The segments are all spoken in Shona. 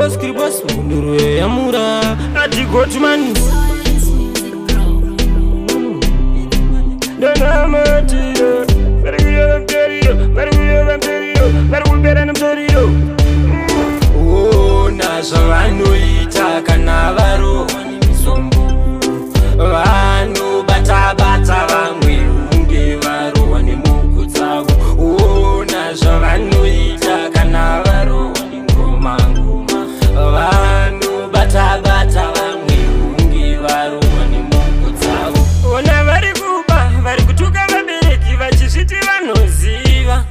Skribos munduru ya mura ati Gotman Dana matiro Veruyo Oh nazo vanoita kana varoni misombo Vanu bata vamwe unge varohwa nemuku dzavo Oh nazo vanoita kana varoni ngoma Vanu bata vamwe unge varohwa nemuku dzavo Ona vari kuba vari kutuka vabereki vachizviti vanoziva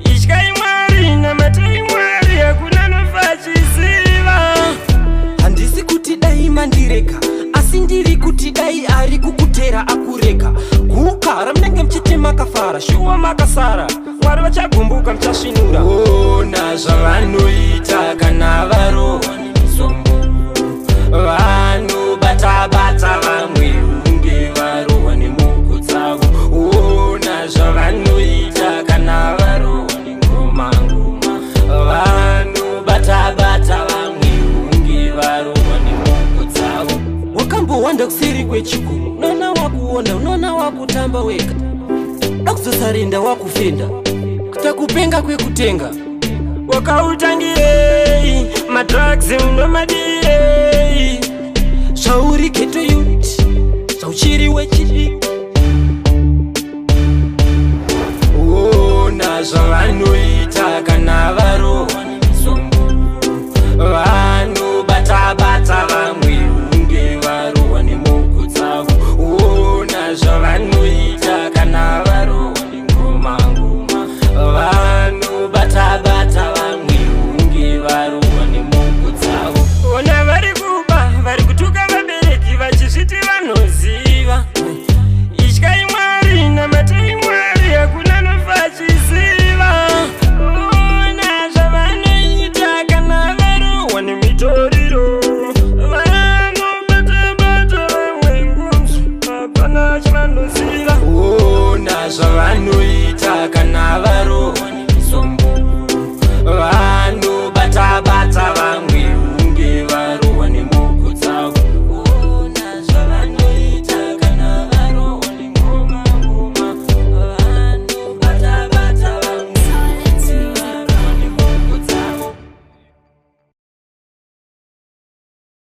Ityai Mwari namatai Mwari hakuna nofa achiziva Handisi kuti dai mandireka asi ndiri kuti dai ari kukutera akureka Kukara mnenge mchiti makafara shuwa makasara Mwari vachagumbuka mchasvinura Ona zvavanoita kana varohwa nemisombo Vanu bata vamwe unge varohwa nemuku dzavo Ona zvavanoita kana varohwa nengoma Vanu bata vamwe unge varohwa nemuku dzavo Wakambowanda kuseri kwechikuru Unoona wakuona, unoona wakutamba wega Dakuzosarinda wakufenda Kutakupenga kwekutenga Wakautangirei madrugs undomadirei Zvauri keto youth Zvauchiri wechidi Ona zvavanoita kana